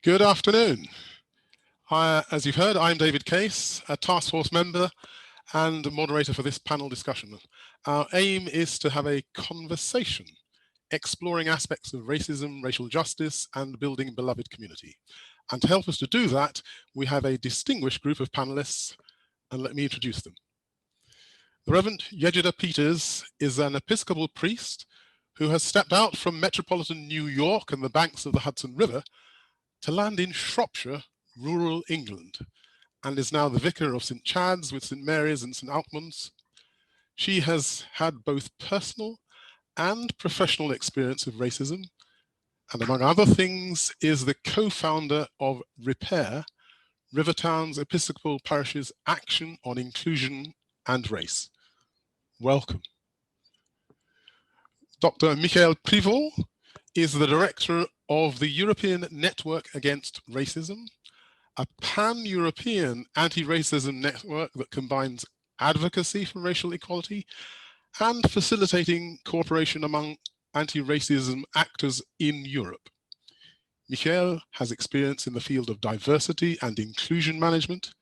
Good afternoon. As you've heard, I'm David Case, a task force member and moderator for this panel discussion. Our aim is to have a conversation exploring aspects of racism, racial justice, and building beloved community. And to help us to do that, we have a distinguished group of panelists, and let me introduce them. The Reverend Yejide Peters is an Episcopal priest who has stepped out from metropolitan New York and the banks of the Hudson River to land in Shropshire, rural England, and is now the vicar of St. Chad's with St. Mary's and St. Alkmund's. She has had both personal and professional experience of racism, and among other things is the co-founder of Repair, Rivertown's Episcopal Parish's Action on Inclusion and Race. Welcome. Dr. Michael Privot is the director of the European Network Against Racism, a pan-European anti-racism network that combines advocacy for racial equality and facilitating cooperation among anti-racism actors in Europe. Michael has experience in the field of diversity and inclusion management,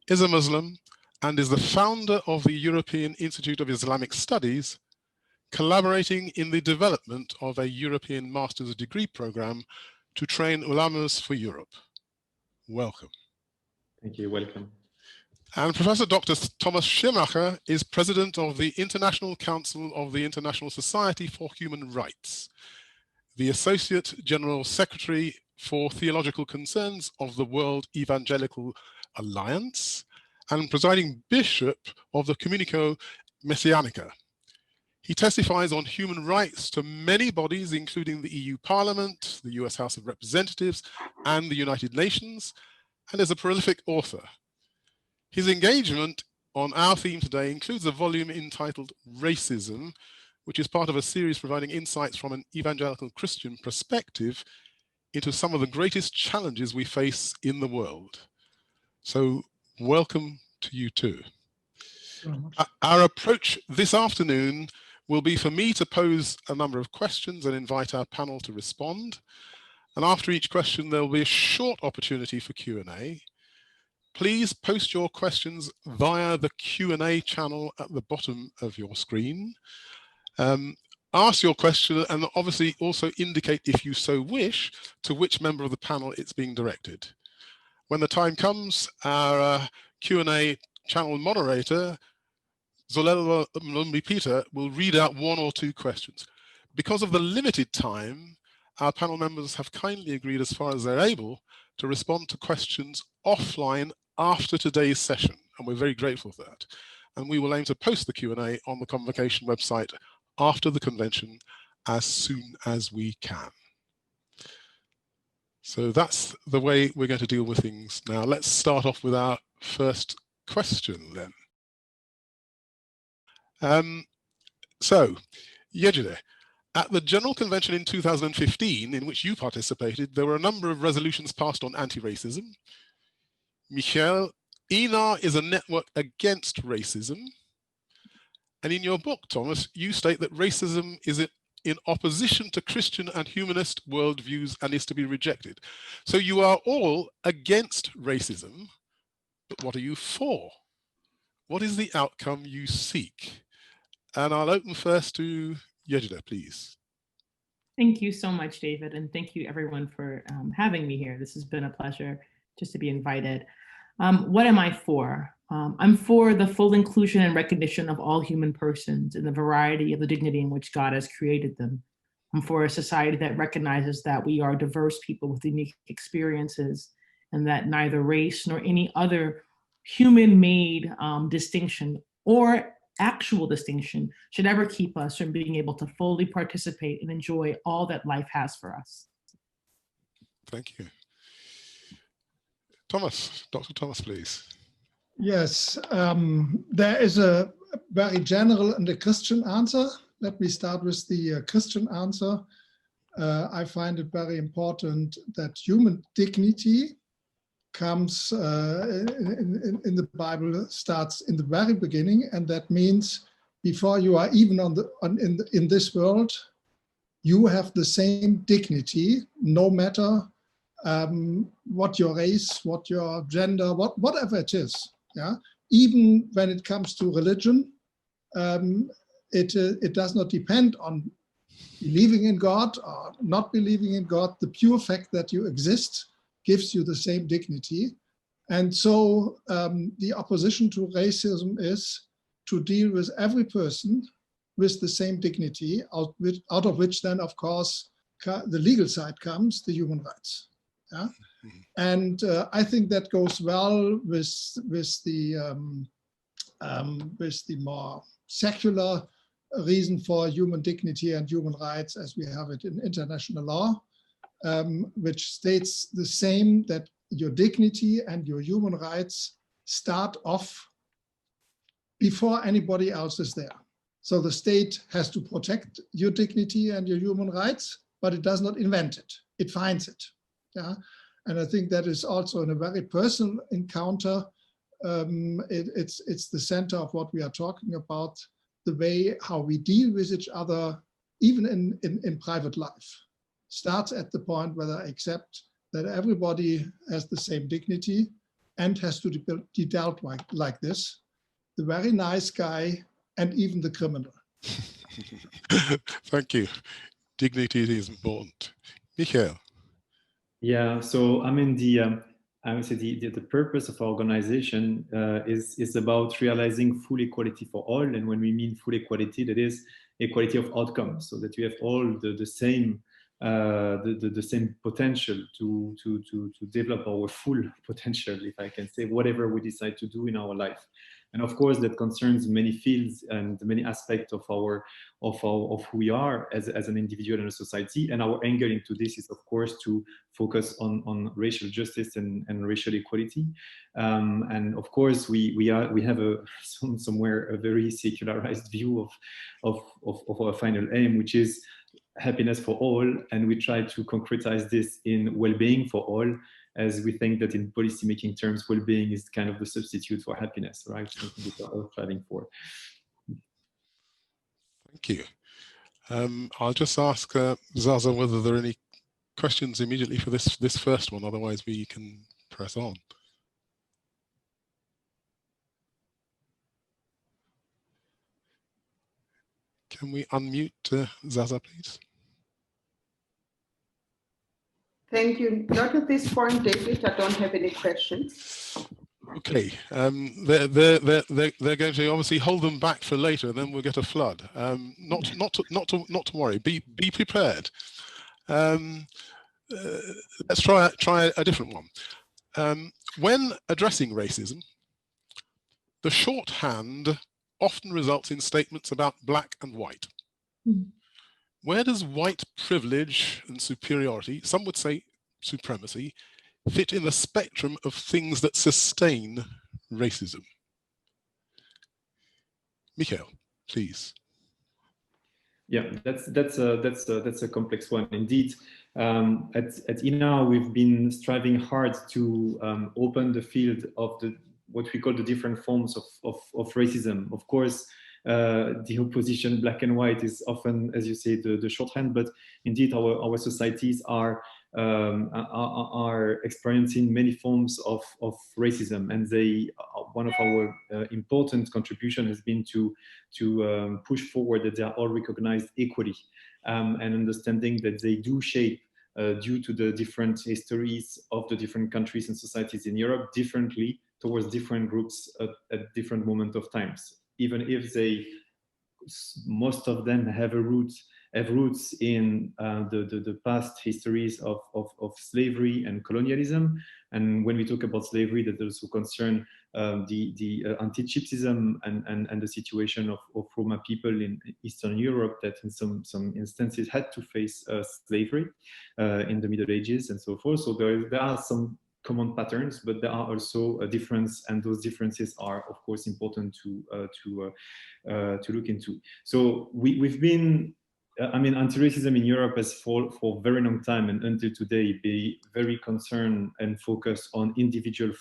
is a Muslim, and is the founder of the European Institute of Islamic Studies, collaborating in the development of a European master's degree program to train ulamas for Europe. Welcome. Thank you, welcome. And Professor Dr. Thomas Schirmacher is president of the International Council of the International Society for Human Rights, the Associate General Secretary for Theological Concerns of the World Evangelical Alliance, and presiding bishop of the Communico Messianica. He testifies on human rights to many bodies, including the EU Parliament, the US House of Representatives, and the United Nations, and is a prolific author. His engagement on our theme today includes a volume entitled Racism, which is part of a series providing insights from an evangelical Christian perspective into some of the greatest challenges we face in the world. So welcome to you too. Our approach this afternoon will be for me to pose a number of questions and invite our panel to respond. And after each question, there will be a short opportunity for Q&A. Please post your questions via the Q&A channel at the bottom of your screen. Ask your question and obviously also indicate, if you so wish, to which member of the panel it's being directed. When the time comes, our Q&A channel moderator, Zolelo Lumbi-Peter, will read out one or two questions. Because of the limited time, our panel members have kindly agreed, as far as they're able, to respond to questions offline after today's session, and we're very grateful for that. And we will aim to post the Q&A on the convocation website after the convention as soon as we can. So that's the way we're going to deal with things now. Let's start off with our first question then. So, Yejide, at the General Convention in 2015, in which you participated, there were a number of resolutions passed on anti-racism. Michael, ENAR is a network against racism. And in your book, Thomas, you state that racism is in opposition to Christian and humanist worldviews and is to be rejected. So you are all against racism, but what are you for? What is the outcome you seek? And I'll open first to Yejide, please. Thank you so much, David, and thank you everyone for having me here. This has been a pleasure just to be invited. What am I for? I'm for the full inclusion and recognition of all human persons in the variety of the dignity in which God has created them. I'm for a society that recognizes that we are diverse people with unique experiences and that neither race nor any other human-made distinction or actual distinction should ever keep us from being able to fully participate and enjoy all that life has for us. Thank you. Thomas, Dr. Thomas, please. Yes, there is a very general and a Christian answer. Let me start with the Christian answer. I find it very important that human dignity comes in the Bible, starts in the very beginning, and that means before you are even in this world, you have the same dignity, no matter what your race, what your gender, whatever it is. Yeah, even when it comes to religion, it does not depend on believing in God or not believing in God. The pure fact that you exist gives you the same dignity. And so the opposition to racism is to deal with every person with the same dignity, out of which then, of course, the legal side comes, the human rights. Yeah? And I think that goes well with the more secular reason for human dignity and human rights as we have it in international law, which states the same, that your dignity and your human rights start off before anybody else is there. So the state has to protect your dignity and your human rights, but it does not invent it. It finds it. Yeah, and I think that is also in a very personal encounter. It's the center of what we are talking about, the way how we deal with each other, even in private life. Starts at the point where I accept that everybody has the same dignity and has to be dealt like this. The very nice guy and even the criminal. Thank you. Dignity is important. Michael. Yeah, so I mean, I would say the purpose of our organization is about realizing full equality for all. And when we mean full equality, that is equality of outcomes, so that we have all the same the same potential to develop our full potential, if I can say, whatever we decide to do in our life. And of course, that concerns many fields and many aspects of who we are as an individual and a society. And our angle into this is, of course, to focus on racial justice and racial equality. And of course, we have somewhere a very secularized view of our final aim, which is happiness for all, and we try to concretize this in well-being for all, as we think that in policy-making terms, well-being is kind of the substitute for happiness, right? Something that we're all striving for. Thank you. I'll just ask Zaza whether there are any questions immediately for this first one, otherwise we can press on. Can we unmute Zaza, please? Thank you. Not at this point, David. I don't have any questions. Okay, they're going to obviously hold them back for later, then we'll get a flood. Not to worry. Be prepared. Let's try a different one. When addressing racism, the shorthand often results in statements about black and white. Where does white privilege and superiority, some would say supremacy, fit in the spectrum of things that sustain racism? Michael, please. Yeah, that's a complex one indeed. At INA, we've been striving hard to open the field of what we call the different forms of racism. Of course, the opposition, black and white, is often, as you say, the shorthand, but indeed our societies are experiencing many forms of racism, and one of our important contribution has been to push forward that they are all recognized equally, and understanding that they do shape due to the different histories of the different countries and societies in Europe differently towards different groups at different moments of times, even if most of them have roots in the past histories of slavery and colonialism. And when we talk about slavery, that also concern the anti-Gypsyism and the situation of Roma people in Eastern Europe that in some instances had to face slavery in the Middle Ages and so forth. So there are some common patterns, but there are also a difference, and those differences are, of course, important to look into. So we've been I mean, anti-racism in Europe has for a very long time and until today be very concerned and focused on individual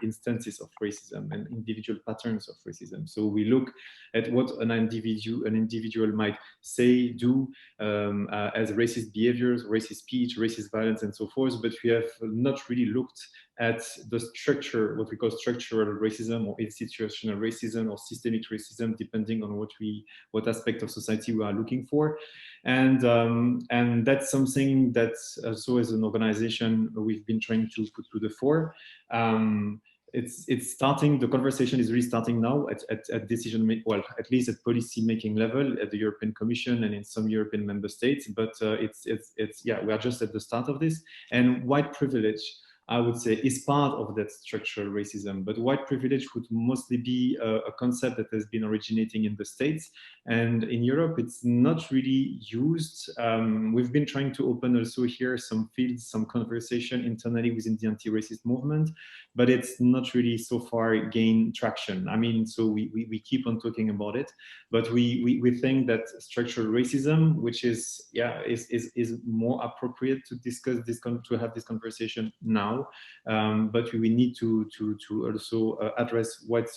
instances of racism and individual patterns of racism. So we look at what an individual might say, do as racist behaviors, racist speech, racist violence, and so forth. But we have not really looked at the structure, what we call structural racism or institutional racism or systemic racism, depending on what aspect of society we are looking for. And that's something that also as an organization we've been trying to put to the fore. It's starting, the conversation is really starting now at decision making, well, at least at policy making level at the European Commission and in some European member states, but yeah, we are just at the start of this. And white privilege, I would say, is part of that structural racism, but white privilege would mostly be a concept that has been originating in the States, and in Europe it's not really used. We've been trying to open also here some fields, some conversation internally within the anti-racist movement, but it's not really so far gained traction. I mean, so we keep on talking about it, but we think that structural racism, which is more appropriate to discuss this, to have this conversation now. But we need to also address white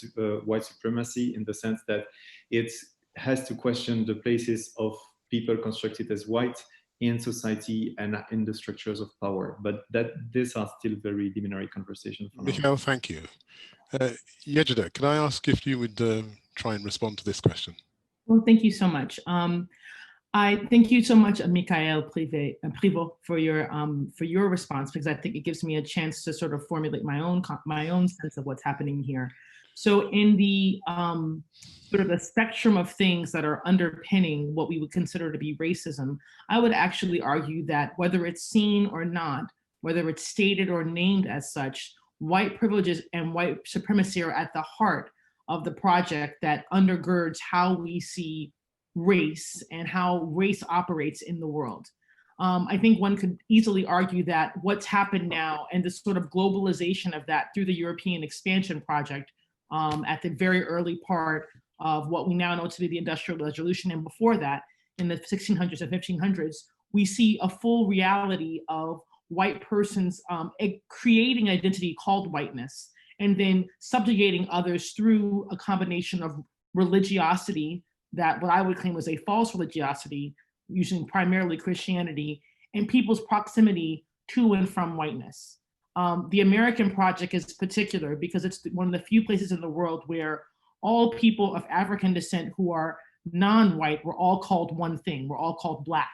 supremacy in the sense that it has to question the places of people constructed as white in society and in the structures of power. But these are still very preliminary conversations. Michael, thank you. Yejide, can I ask if you would try and respond to this question? Well, thank you so much. I thank you so much, Michael Privot, for your response, because I think it gives me a chance to sort of formulate my own sense of what's happening here. So in the sort of the spectrum of things that are underpinning what we would consider to be racism, I would actually argue that whether it's seen or not, whether it's stated or named as such, white privileges and white supremacy are at the heart of the project that undergirds how we see race and how race operates in the world. I think one could easily argue that what's happened now and the sort of globalization of that through the European expansion project at the very early part of what we now know to be the Industrial Revolution, and before that, in the 1600s and 1500s, we see a full reality of white persons creating an identity called whiteness, and then subjugating others through a combination of religiosity, that what I would claim was a false religiosity, using primarily Christianity, and people's proximity to and from whiteness. The American project is particular because it's one of the few places in the world where all people of African descent who are non-white were all called one thing, we're all called Black.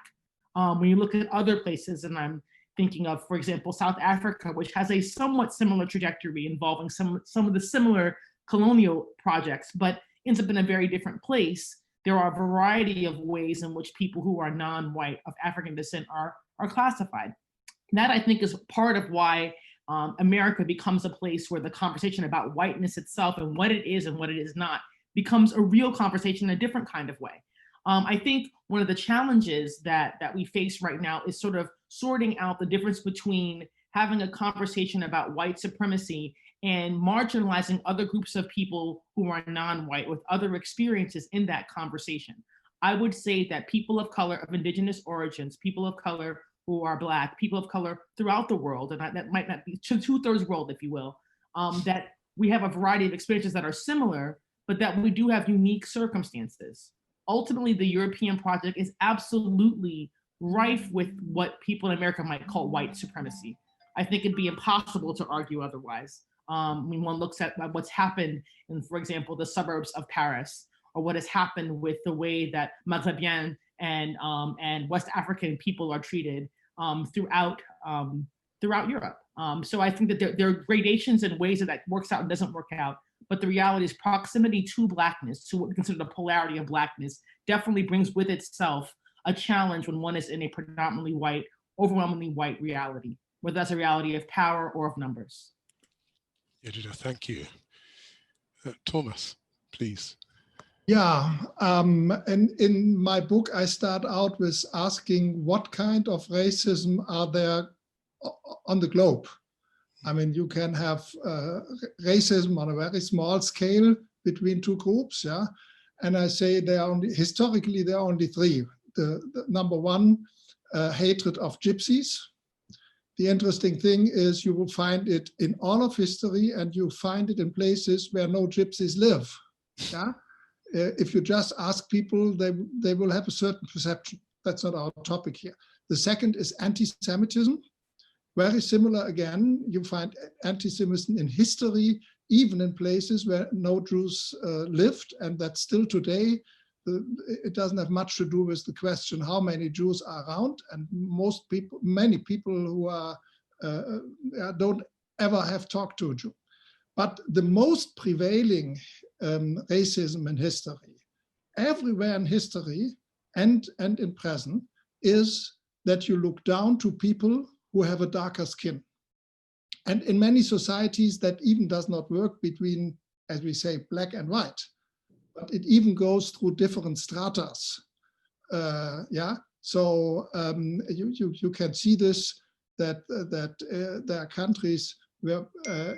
When you look at other places, and I'm thinking of, for example, South Africa, which has a somewhat similar trajectory involving some of the similar colonial projects, but ends up in a very different place. There are a variety of ways in which people who are non-white of African descent are classified. That, I think, is part of why America becomes a place where the conversation about whiteness itself and what it is and what it is not becomes a real conversation in a different kind of way. I think one of the challenges that we face right now is sort of sorting out the difference between having a conversation about white supremacy and marginalizing other groups of people who are non-white with other experiences in that conversation. I would say that people of color, of indigenous origins, people of color who are Black, people of color throughout the world, and that might not be two-thirds world, if you will, that we have a variety of experiences that are similar, but that we do have unique circumstances. Ultimately, the European project is absolutely rife with what people in America might call white supremacy. I think it'd be impossible to argue otherwise. When one looks at what's happened in, for example, the suburbs of Paris, or what has happened with the way that Maghrebian and West African people are treated throughout Europe. So I think that there are gradations and ways that works out and doesn't work out. But the reality is proximity to Blackness, to what we consider the polarity of Blackness, definitely brings with itself a challenge when one is in a predominantly white, overwhelmingly white reality, whether that's a reality of power or of numbers. Yejide, thank you. Thomas, please. Yeah, and in my book, I start out with asking what kind of racism are there on the globe? I mean, you can have racism on a very small scale between two groups, yeah, and I say historically there are only three. The number one, hatred of gypsies. The interesting thing is you will find it in all of history, and you find it in places where no gypsies live. Yeah, if you just ask people, they will have a certain perception. That's not our topic here. The second is anti-Semitism. Very similar again. You find anti-Semitism in history, even in places where no Jews lived, and that's still today. It doesn't have much to do with the question how many Jews are around, and many people who are don't ever have talked to a Jew. But the most prevailing racism in history, everywhere in history and in present, is that you look down to people who have a darker skin. And in many societies, that even does not work between, as we say, black and white, but it even goes through different stratas. Yeah, so you can see this, that there are countries where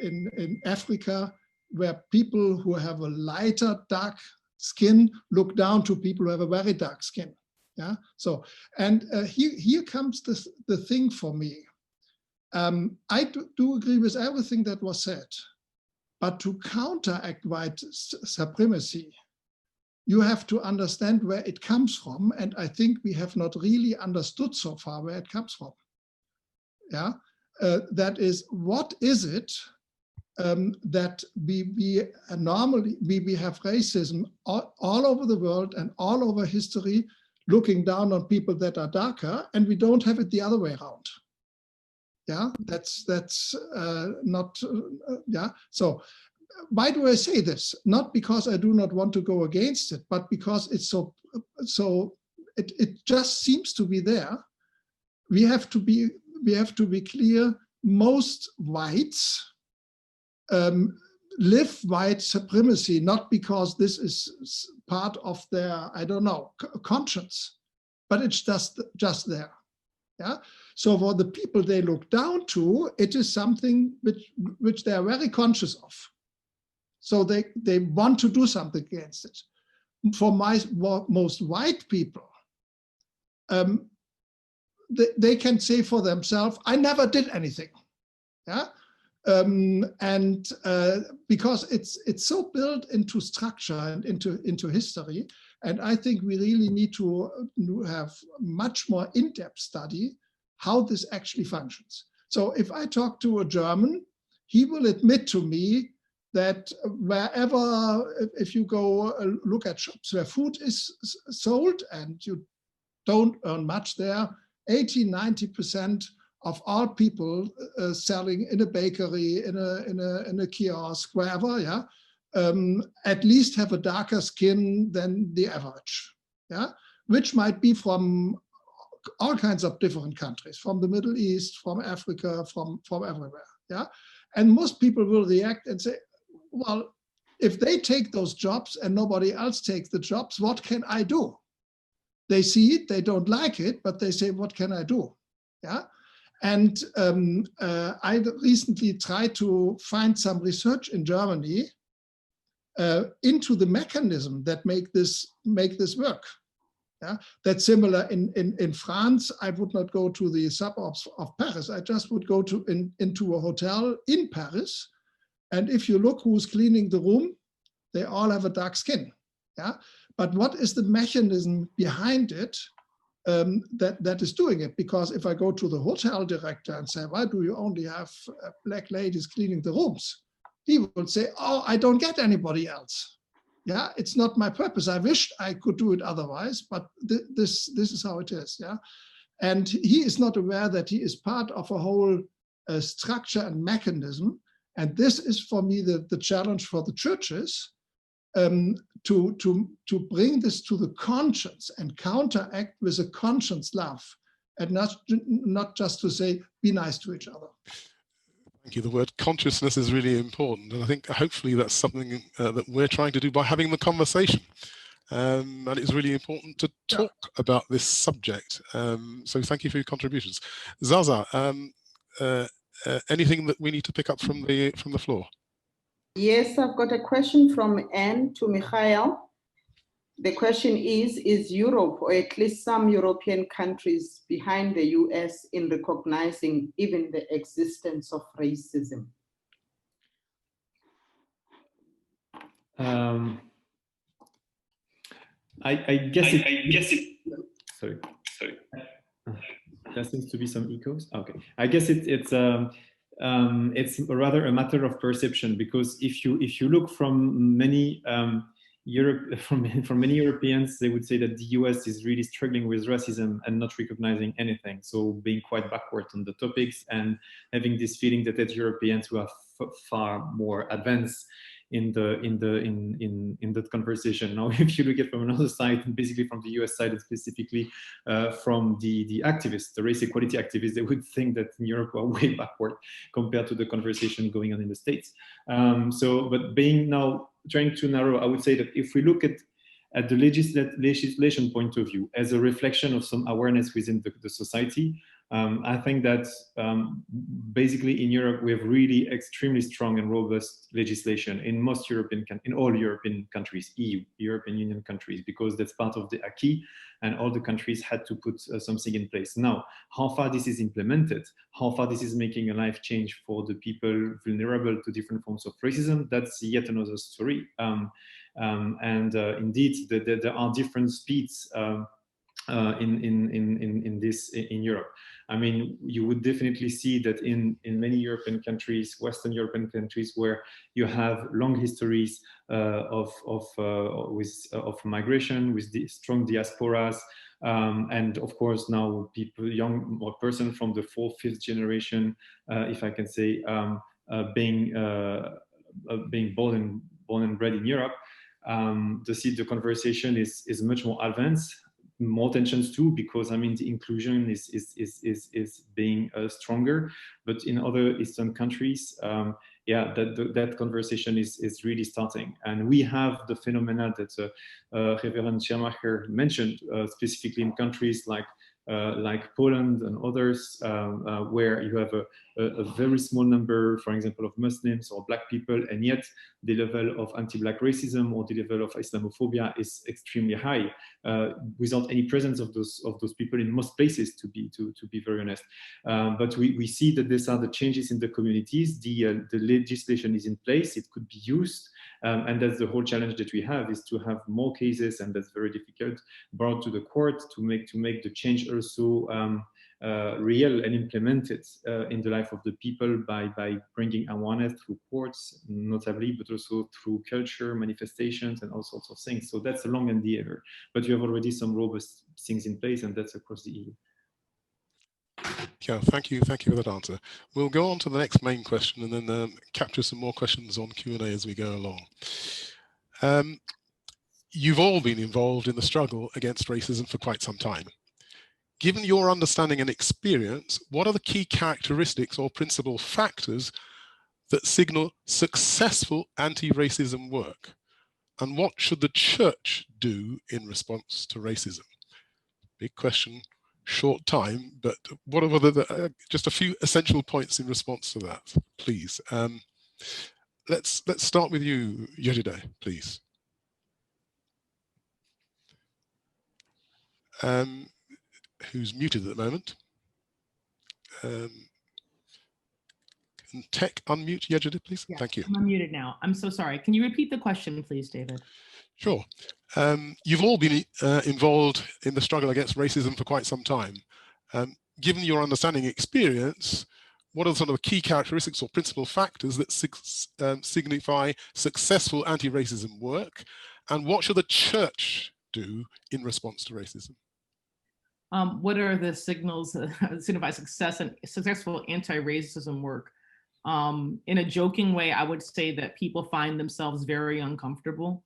in Africa where people who have a lighter dark skin look down to people who have a very dark skin. Yeah, so, and here comes the thing for me. I do agree with everything that was said, but to counteract white supremacy, you have to understand where it comes from, and I think we have not really understood so far where it comes from. Yeah, that is, what is it that we normally have racism all over the world and all over history, looking down on people that are darker, and we don't have it the other way around. Yeah, that's not, yeah. So why do I say this? Not because I do not want to go against it, but because it's it just seems to be there. We have to be clear. Most whites live white supremacy, not because this is part of their, I don't know, conscience, but it's just there. Yeah. So for the people they look down to, it is something which they are very conscious of. So they want to do something against it. For most white people, they can say for themselves, I never did anything. Yeah. Because it's so built into structure and into history, and I think we really need to have much more in-depth study how this actually functions. So if I talk to a German, he will admit to me that wherever, if you go look at shops where food is sold and you don't earn much there, 80–90% of all people selling in a bakery, in a kiosk, wherever, yeah, at least have a darker skin than the average, yeah, which might be from all kinds of different countries, from the Middle East, from Africa, from everywhere, yeah. And most people will react and say, well, if they take those jobs and nobody else takes the jobs, what can I do? They see it, they don't like it, but they say, what can I do? Yeah. And I recently tried to find some research in Germany into the mechanism that make this work. Yeah, that's similar in France. I would not go to the suburbs of Paris. I just would go into a hotel in Paris, and if you look who's cleaning the room, they all have a dark skin. Yeah, but what is the mechanism behind it? That is doing it? Because if I go to the hotel director and say, why do you only have black ladies cleaning the rooms? He will say, oh, I don't get anybody else. Yeah, it's not my purpose. I wished I could do it otherwise, but this is how it is. Yeah, and he is not aware that he is part of a whole structure and mechanism. And this is for me the challenge for the churches, to bring this to the conscience and counteract with a conscience love, and not just to say, be nice to each other. Thank you. The word consciousness is really important. And I think hopefully that's something that we're trying to do by having the conversation. And it's really important to talk about this subject. So thank you for your contributions. Zaza, anything that we need to pick up from the floor? Yes, I've got a question from Anne to Michael. The question is Europe, or at least some European countries, behind the US in recognizing even the existence of racism? I guess it. Sorry. There seems to be some echoes. Okay, I guess it's rather a matter of perception, because if you look from many from many Europeans, they would say that the US is really struggling with racism and not recognizing anything. So being quite backward on the topics and having this feeling that it's Europeans who are far more advanced in that conversation. Now, if you look at it from another side, and basically from the US side, and specifically from the activists, the race equality activists, they would think that in Europe we're way backward compared to the conversation going on in the States. But being now trying to narrow, I would say that if we look at the legislation point of view as a reflection of some awareness within the society, I think that basically in Europe we have really extremely strong and robust legislation in most in all European countries, European Union countries, because that's part of the acquis, and all the countries had to put something in place. Now, how far this is implemented, how far this is making a life change for the people vulnerable to different forms of racism, that's yet another story. Indeed, there are different speeds in this in Europe. I mean, you would definitely see that in many European countries, Western European countries, where you have long histories of migration with the strong diasporas, and of course now people, young or person from the 4th, 5th generation, if I can say, being born and bred in Europe. The conversation is much more advanced, more tensions too, because I mean the inclusion is being stronger, but in other Eastern countries, that conversation is really starting. And we have the phenomena that Reverend Schirmacher mentioned, specifically in countries like Poland and others, where you have a very small number, for example, of Muslims or Black people, and yet the level of anti-Black racism or the level of Islamophobia is extremely high, without any presence of those people in most places, to be very honest. But we see that these are the changes in the communities. The legislation is in place; it could be used. And that's the whole challenge that we have, is to have more cases, and that's very difficult, brought to the court to make the change also real and implemented in the life of the people by bringing awareness through courts, notably, but also through culture, manifestations, and all sorts of things. So that's a long endeavor, but you have already some robust things in place, and that's across the EU. Yeah, thank you for that answer. We'll go on to the next main question and then capture some more questions on Q&A as we go along. You've all been involved in the struggle against racism for quite some time. Given your understanding and experience, what are the key characteristics or principal factors that signal successful anti-racism work? And what should the church do in response to racism? Big question. Short time, but what are just a few essential points in response to that, please? Let's start with you, Yejide, please. Who's muted at the moment? Can tech unmute Yejide, please? Yes, thank you. I'm unmuted now. I'm so sorry. Can you repeat the question, please, David? Sure. You've all been involved in the struggle against racism for quite some time. Given your understanding and experience, what are some of the key characteristics or principal factors that signify successful anti-racism work? And what should the church do in response to racism? What are the signals that signify success and successful anti-racism work? In a joking way, I would say that people find themselves very uncomfortable.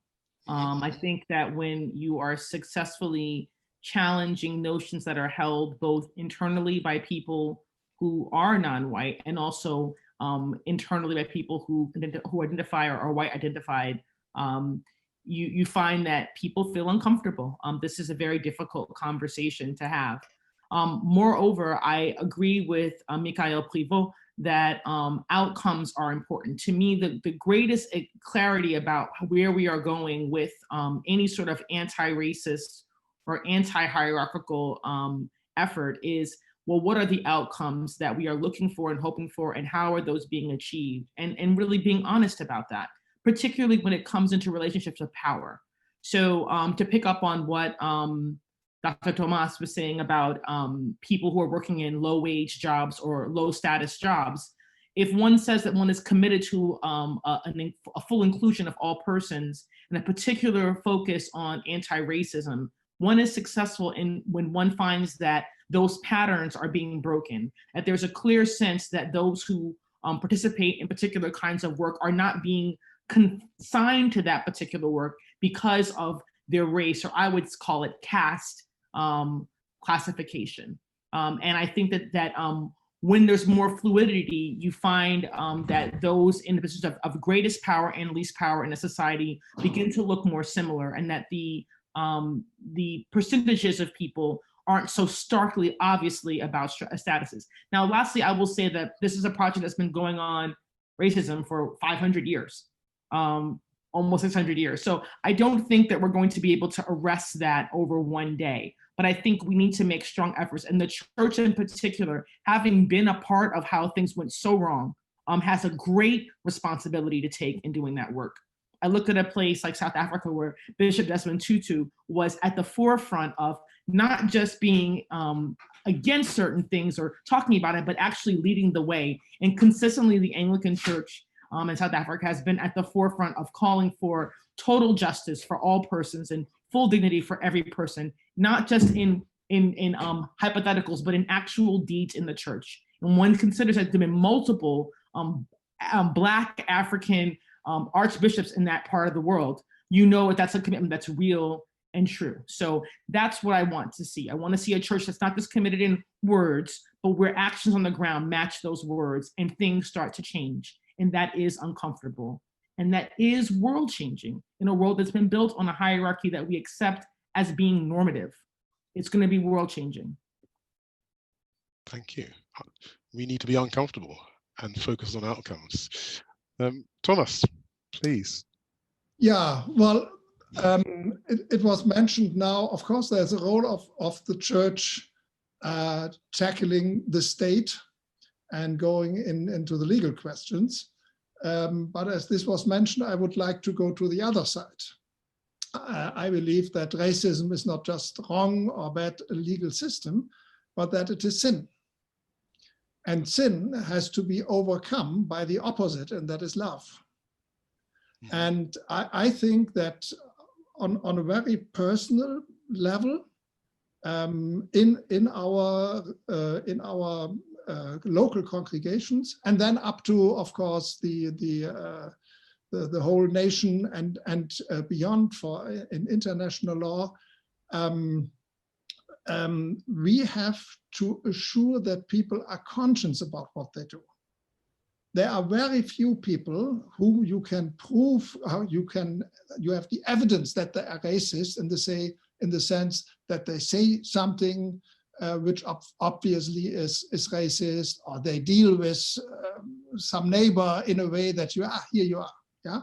I think that when you are successfully challenging notions that are held both internally by people who are non-white and also internally by people who identify or are white identified, you find that people feel uncomfortable. This is a very difficult conversation to have. Moreover, I agree with Mikhail Privot that outcomes are important. To me, the greatest clarity about where we are going with any sort of anti-racist or anti-hierarchical effort is, well, what are the outcomes that we are looking for and hoping for, and how are those being achieved? And really being honest about that, particularly when it comes into relationships of power. So to pick up on what Dr. Tomas was saying about people who are working in low wage jobs or low status jobs, if one says that one is committed to a full inclusion of all persons and a particular focus on anti-racism, one is successful when one finds that those patterns are being broken, that there's a clear sense that those who participate in particular kinds of work are not being consigned to that particular work because of their race, or I would call it caste classification. And I think that when there's more fluidity, you find that those in the positions of greatest power and least power in a society begin to look more similar, and that the percentages of people aren't so starkly obviously about statuses. Now, lastly, I will say that this is a project that's been going on, racism, for 500 years, almost 600 years. So I don't think that we're going to be able to arrest that over one day. But I think we need to make strong efforts. And the church in particular, having been a part of how things went so wrong, has a great responsibility to take in doing that work. I look at a place like South Africa where Bishop Desmond Tutu was at the forefront of not just being against certain things or talking about it, but actually leading the way. And consistently, the Anglican Church in South Africa has been at the forefront of calling for total justice for all persons and full dignity for every person, not just in hypotheticals, but in actual deeds in the church. And one considers that there have been multiple Black African archbishops in that part of the world. You know that's a commitment that's real and true. So that's what I want to see. I want to see a church that's not just committed in words, but where actions on the ground match those words and things start to change. And that is uncomfortable. And that is world changing in a world that's been built on a hierarchy that we accept as being normative. It's going to be world changing. Thank you. We need to be uncomfortable and focus on outcomes. Thomas, please. Yeah, well, it was mentioned now, of course, there's a role of the church tackling the state and going into the legal questions. But as this was mentioned, I would like to go to the other side. I believe that racism is not just wrong or bad legal system, but that it is sin. And sin has to be overcome by the opposite, and that is love. And I think that on a very personal level, in our local congregations, and then up to, of course, the whole nation and beyond in international law, we have to assure that people are conscious about what they do. There are very few people whom you can prove, you have the evidence that they are racist, and they say, in the sense that they say something which obviously is racist, or they deal with some neighbor in a way that here you are, yeah.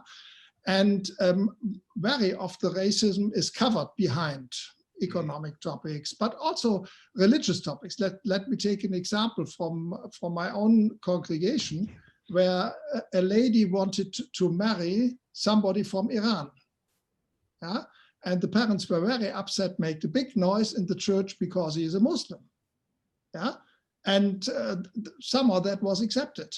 And very often racism is covered behind economic topics, but also religious topics. Let me take an example from my own congregation, where a lady wanted to marry somebody from Iran. Yeah? And the parents were very upset, made a big noise in the church because he is a Muslim. Yeah? And somehow that was accepted.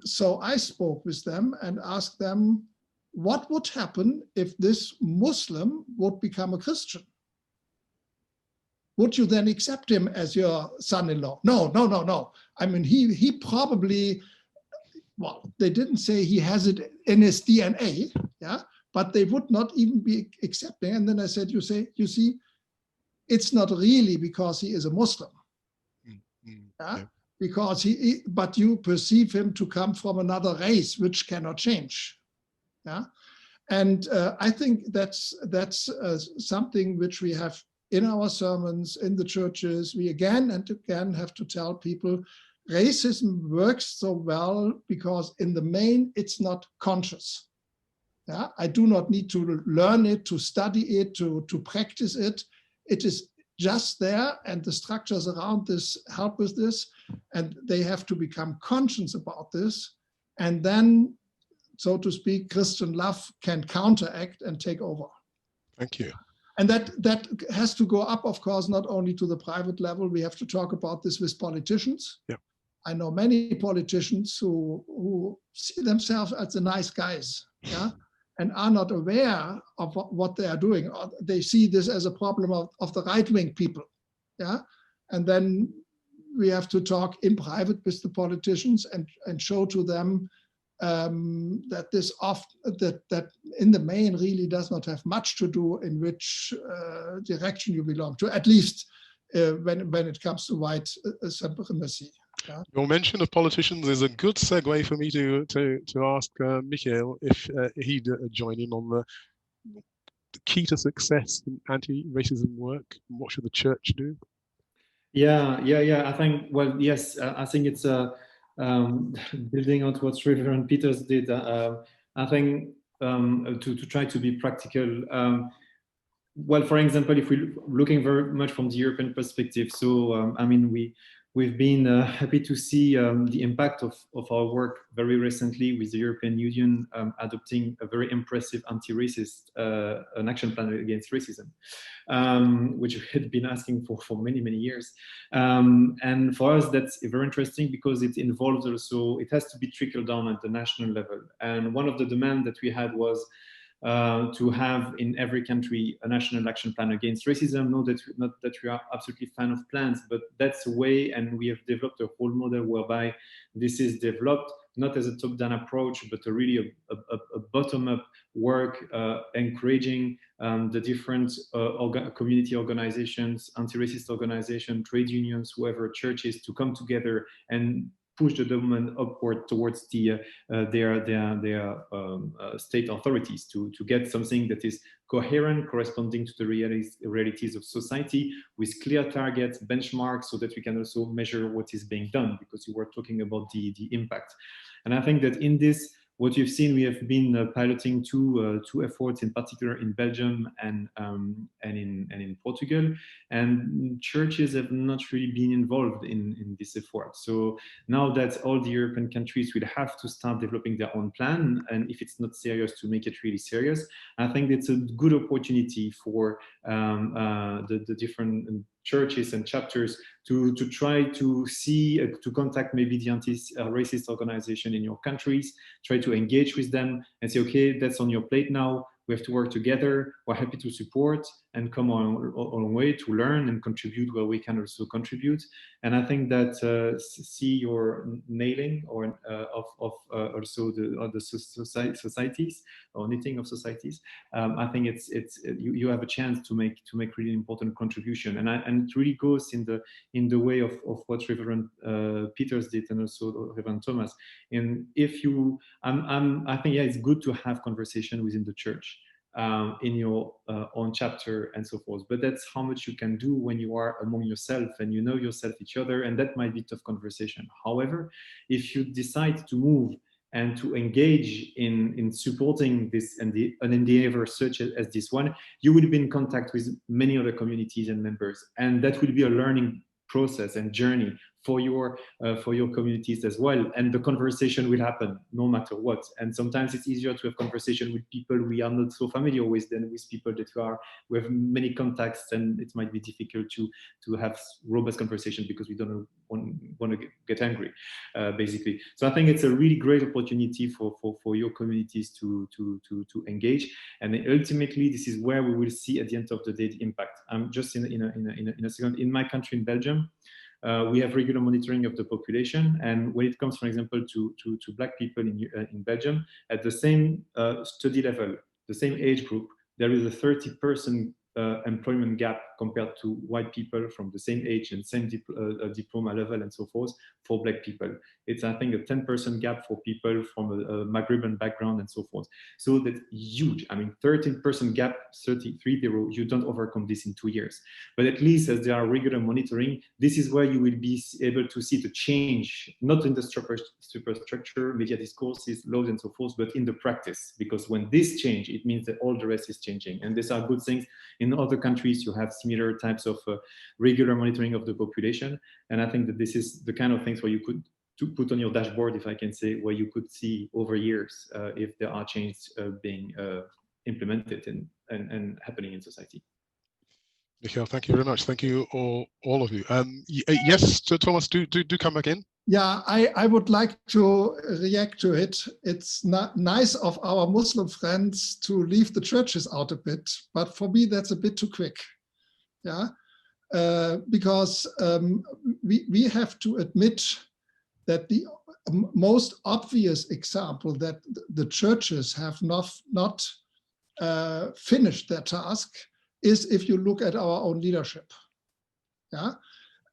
So I spoke with them and asked them, what would happen if this Muslim would become a Christian? Would you then accept him as your son-in-law? No. I mean, he probably, well, they didn't say he has it in his DNA, yeah, but they would not even be accepting. And then I said, you see, it's not really because he is a Muslim, yeah? Because but you perceive him to come from another race, which cannot change, yeah. And I think that's something which we have in our sermons, in the churches. We again and again have to tell people racism works so well because in the main, it's not conscious. Yeah, I do not need to learn it, to study it, to practice it. It is just there, and the structures around this help with this, and they have to become conscious about this. And then, so to speak, Christian love can counteract and take over. Thank you. And that has to go up, of course, not only to the private level. We have to talk about this with politicians. Yep. I know many politicians who see themselves as the nice guys, yeah, and are not aware of what they are doing. They see this as a problem of the right-wing people, yeah. And then we have to talk in private with the politicians and show to them that this that in the main really does not have much to do in which direction you belong to, at least when it comes to white supremacy. Yeah. Your mention of politicians is a good segue for me to ask Michael if he'd join in on the key to success in anti-racism work. What should the church do? Yeah. I think, well, yes, I think it's building on what Reverend Peters did. I think to try to be practical. Well, for example, if we're looking very much from the European perspective, so I mean, we've been happy to see the impact of our work very recently with the European Union adopting a very impressive anti-racist an action plan against racism, which we had been asking for many, many years. And for us, that's very interesting because it involves also, it has to be trickled down at the national level. And one of the demands that we had was to have in every country a national action plan against racism. Not that we are absolutely fan of plans, but that's a way, and we have developed a whole model whereby this is developed not as a top-down approach, but really a bottom-up work, encouraging the different community organizations, anti-racist organizations, trade unions, whoever, churches, to come together and push the government upward towards their state authorities to get something that is coherent, corresponding to the realities of society, with clear targets, benchmarks, so that we can also measure what is being done, because you were talking about the impact. And I think that in this, what you've seen, we have been piloting two efforts, in particular in Belgium and in Portugal, and churches have not really been involved in this effort. So now that all the European countries will have to start developing their own plan, and if it's not serious, to make it really serious, I think it's a good opportunity for the different churches and chapters to try to see, to contact maybe the anti-racist organization in your countries, try to engage with them and say, okay, that's on your plate now. We have to work together. We're happy to support and come on a way to learn and contribute where we can also contribute. And I think that see your nailing or of also the societies, or knitting of societies. I think you have a chance to make really important contribution, and it really goes in the way of what Reverend Peters did, and also Reverend Thomas. And if you, I think, yeah, it's good to have conversation within the church. In your own chapter and so forth, but that's how much you can do when you are among yourself and you know yourself, each other, and that might be tough conversation. However, if you decide to move and to engage in supporting this and an endeavor such as this one, you will be in contact with many other communities and members, and that will be a learning process and journey for your communities as well, and the conversation will happen no matter what. And sometimes it's easier to have conversation with people we are not so familiar with than with people that we have many contacts, and it might be difficult to have robust conversation because we don't want to get angry, basically. So I think it's a really great opportunity for your communities to engage, and ultimately this is where we will see at the end of the day the impact. Just in a second, in my country, in Belgium, we have regular monitoring of the population, and when it comes, for example, to Black people in Belgium, at the same study level, the same age group, there is a 30% employment gap compared to white people from the same age and same diploma level and so forth for Black people. It's, I think, a 10% gap for people from a Maghrebian background and so forth. So that's huge. I mean, 13% gap, 30, you don't overcome this in 2 years. But at least as there are regular monitoring, this is where you will be able to see the change, not in the superstructure, media discourses, laws and so forth, but in the practice. Because when this change, it means that all the rest is changing. And these are good things. In other countries, you have similar types of regular monitoring of the population. And I think that this is the kind of things where you could put on your dashboard, if I can say, where you could see over years if there are changes being implemented and happening in society. Michael, thank you very much. Thank you all of you. Yes, Thomas, do come back in. Yeah, I would like to react to it. It's not nice of our Muslim friends to leave the churches out a bit, but for me that's a bit too quick. Yeah, because we have to admit that the most obvious example that the churches have not finished their task is if you look at our own leadership. Yeah.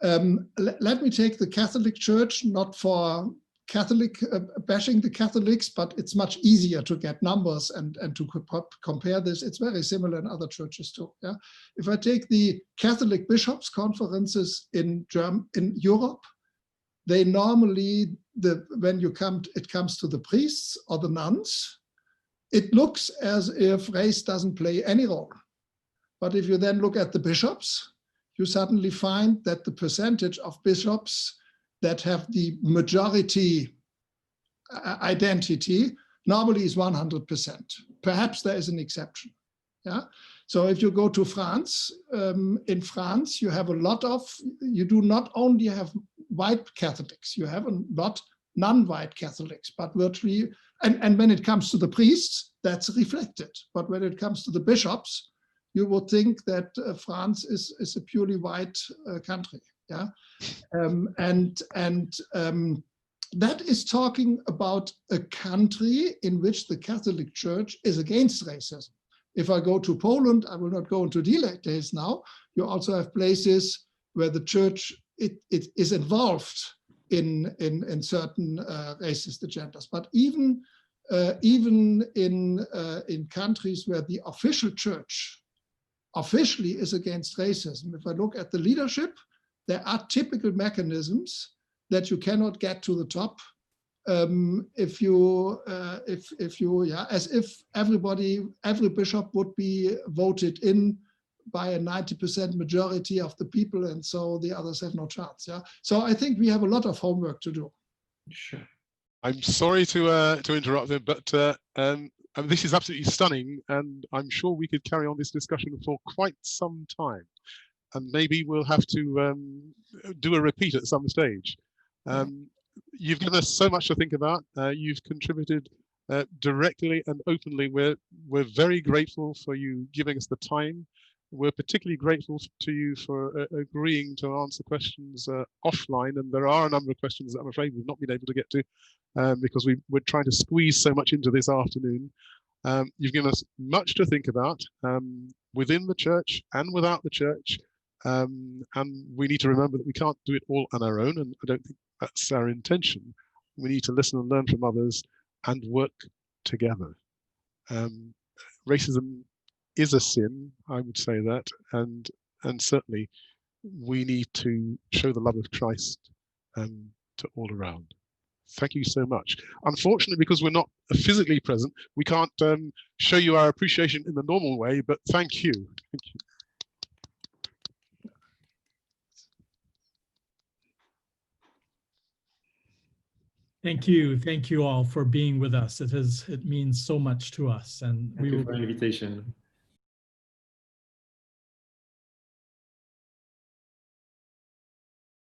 Let me take the Catholic Church, not for Catholic bashing the Catholics, but it's much easier to get numbers and to compare this. It's very similar in other churches too. Yeah? If I take the Catholic bishops' conferences in Europe, they normally, when it comes to the priests or the nuns, it looks as if race doesn't play any role. But if you then look at the bishops, you suddenly find that the percentage of bishops that have the majority identity normally is 100%. Perhaps there is an exception. Yeah. So if you go to France, in France, you have you do not only have white Catholics, you have a lot non-white Catholics, but virtually, and when it comes to the priests, that's reflected. But when it comes to the bishops, you would think that France is a purely white country. Yeah, that is talking about a country in which the Catholic Church is against racism. If I go to Poland, I will not go into details now. You also have places where the church it is involved in certain racist agendas. But even in countries where the official church officially is against racism, if I look at the leadership, there are typical mechanisms that you cannot get to the top if you as if every bishop would be voted in by a 90% majority of the people, and so the others have no chance. Yeah, so I think we have a lot of homework to do. Sure. I'm sorry to interrupt them, but this is absolutely stunning, and I'm sure we could carry on this discussion for quite some time, and maybe we'll have to do a repeat at some stage. You've given us so much to think about. You've contributed directly and openly. We're very grateful for you giving us the time. We're particularly grateful to you for agreeing to answer questions offline, and there are a number of questions that I'm afraid we've not been able to get to because we're trying to squeeze so much into this afternoon. You've given us much to think about within the church and without the church, and we need to remember that we can't do it all on our own, and I don't think that's our intention. We need to listen and learn from others and work together. Racism is a sin, I would say that, and certainly we need to show the love of Christ to all around. Thank you so much. Unfortunately, because we're not physically present, we can't show you our appreciation in the normal way, but thank you. Thank you. Thank you all for being with us. It means so much to us, and Thank you for the invitation.